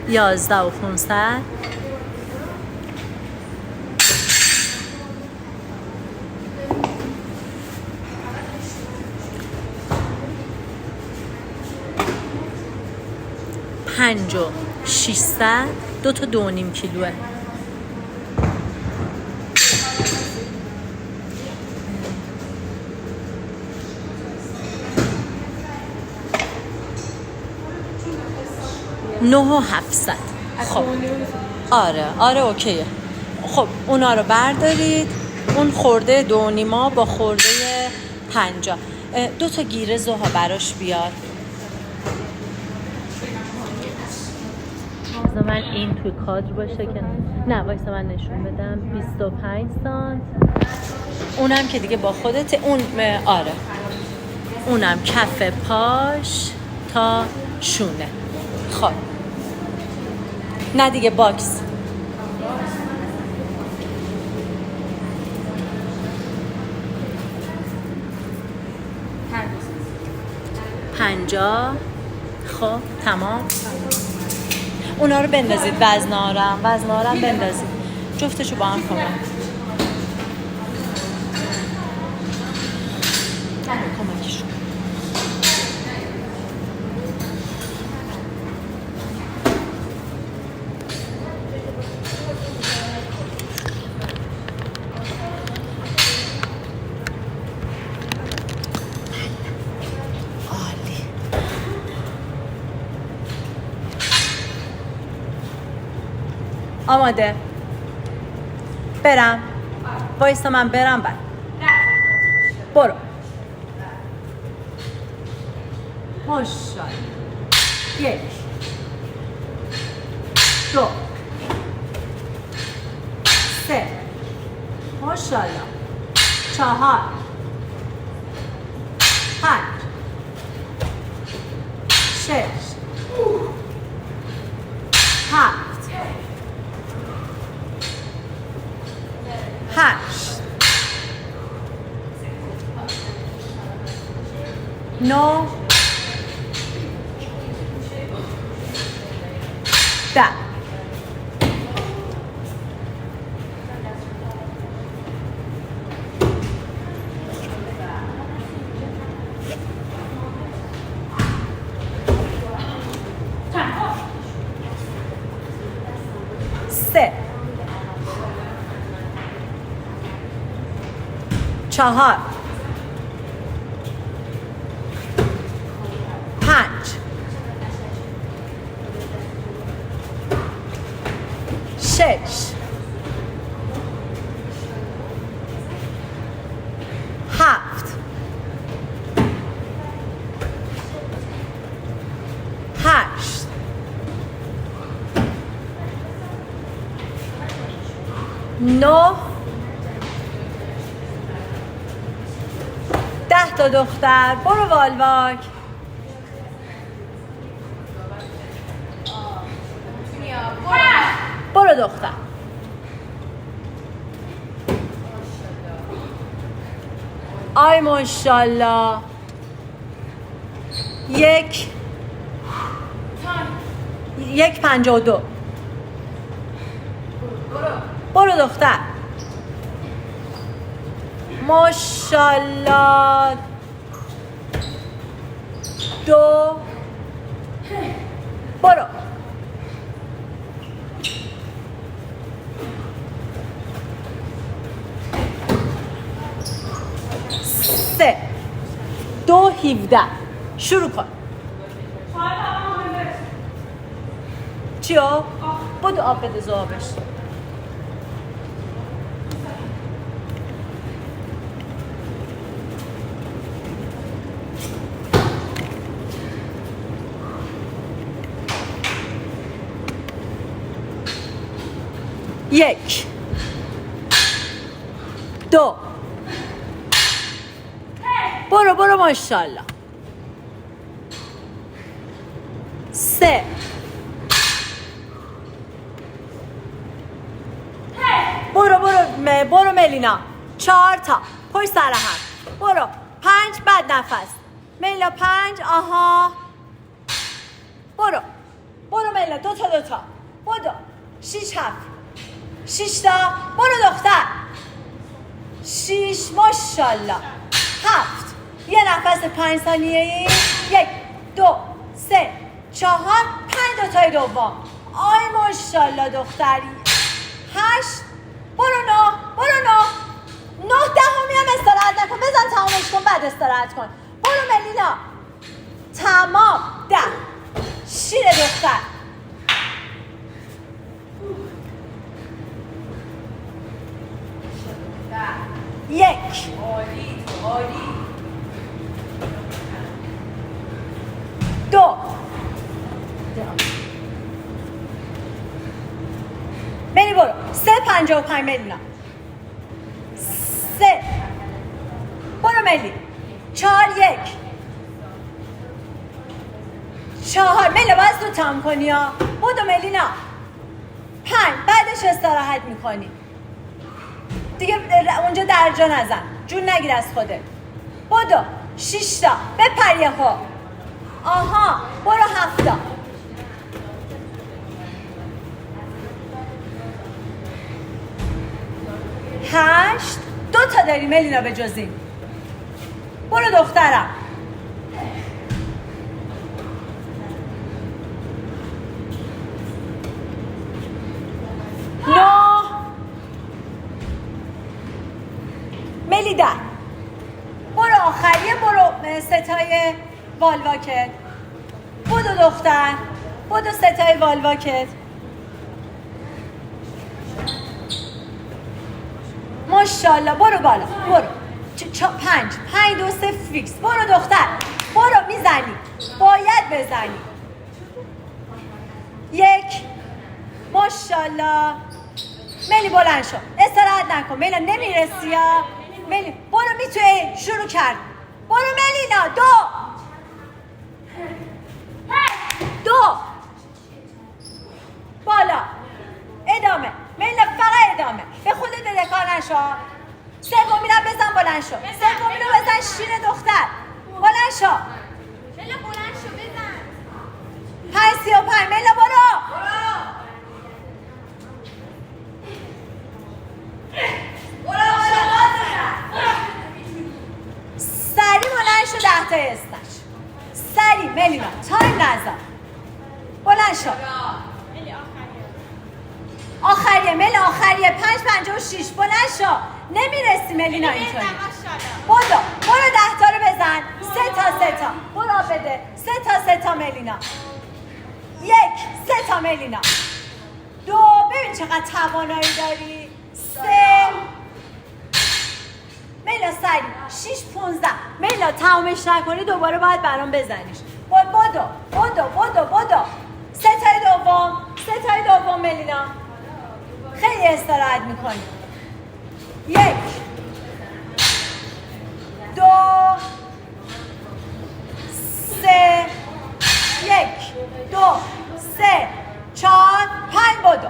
11,500. پنج و 600. 2 تا 2.5 کیلوه. نه و 700. خب آره اوکیه. خب اونا رو بردارید. اون خورده 2.5 با خورده 50. 2 تا گیره زوها براش بیار. من این توی کادر باشه که نه وایسا من نشون بدم. 25 سانت. اونم که دیگه با خودت. اون آره اونم کف پاش تا شونه. خب نه دیگه باکس. پنجاه. خب تمام. اونا رو بندازید. وزنارم بندازید. جفتشو با هم کنم. کمکشون. آماده. برم. وایستا من برم. بعد برو. ماشاءالله. 1 2 3 ماشاءالله. 4 5 6 7 8 9 10. سه 4 5 6 7 8 9 10 تا دختر. برو والواک. برو دختر. آی ماشاءالله. 1:52. برو دختر. ماشاءالله. 2 برو. 3 2:17. شروع کن. چیو؟ بدو آب بده زوابش. یک 2 برو ماشاءالله. 3 برو ملینا. 4 تا پشت سر هم. برو 5. بعد نفس. ملینا 5. آها برو برو ملا، دو تا بدو. 6 7 6 تا. برو دختر. 6 ماشاءالله. 7 یه نفس 5 ثانیه‌ای. 1 2 3 4 5 دو تای دوم. آی ماشاءالله دختری. 8 برو 9 دهمی هم استراحت نکن، بزن تمامش کن بعد استراحت کن. برو ملینا. تمام. 10 شیر دختر. 1 عالی 2 ملی برو. 3:55 ملینا. 3 برو ملی. 4 1 4 ملی باز تو تمام کنی ها. بدو ملینا. 5 بعدش استراحت میکنی دیگه، اونجا درجا نزن، جون نگیر از خودت. بدو. 6 تا. بپر یه ها. آها برو. 7 تا. 8 2 تا داری ملینا به جز این. برو دخترم. 9 ملی 10. برو آخریه. برو ستای والواکت. بدو دختر. بدو ستای والواکت. ماشاءالله. برو بالا. برو. 5 2 3 فیکس. برو دختر. برو. میزنی. باید بزنی. 1 ماشاءالله. ملی بلند شو. استراحت نکن. ملی نمیرسی یا ملی. برو. میتونی. شروع کرد. برو ملینا. 2 بالا. ادامه. ملینا فقط ادامه. به خودت بدهکار نشو. سومی رو بزن. بلند شو. سومی رو بزن. شیر دختر. بلند شو. ملا بلند شو بزن. 5:35 ملا برو. سری بلند شو. 10 تا استش. سری ملینا. تایم نذار. بلند شو. آخریه مل. آخریه. 5:56 بلند شو. نمیرسی ملینا اینطوری. برو 10 تا رو بزن. 3 تا. برو بده. 3 تا ملینا. 1 3 تا ملینا. 2 ببین چقدر توانایی داری. 3 ملینا سری. 6 15 ملینا تمامش نکنی دوباره باید برام بزنیش. بدو. 3 تای دوم ملینا. خیلی استراحت میکنی. 1 2 3 1 2 3 4 5 بدو.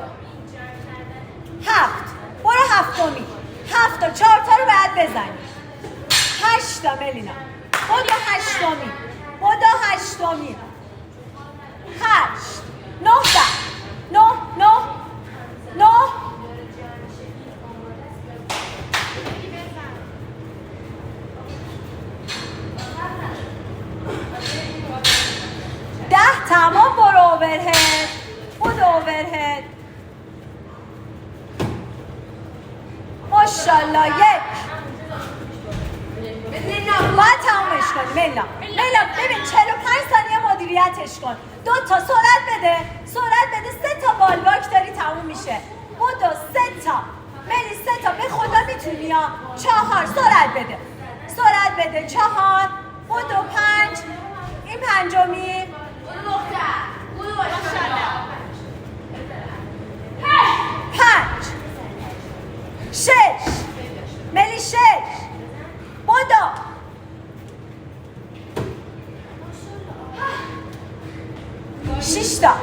7 برو. 7می. 7 تا. 4 تا رو باید بزنی. 8 تا ملینا. بدو. 8می. 8 9 10 تمام. برو اوورهد. ماشاءالله. 1 باید تمامش کنی ملا. ببین 45 ثانیه مدیریتش کن. 2 تا. سرعت بده. 3 تا والواک داری تموم میشه. بدو. 3 تا ملی. 3 تا. به خدا میتونی ها. 4 سرعت بده. 4 بدو. 5 این 5می. 5 6 ملی. 6 بدو. 6 تا.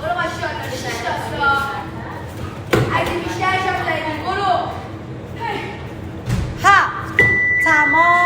برو ماشاءالله. 6 تا. اگه بیشتر شد برو. 7 تمام.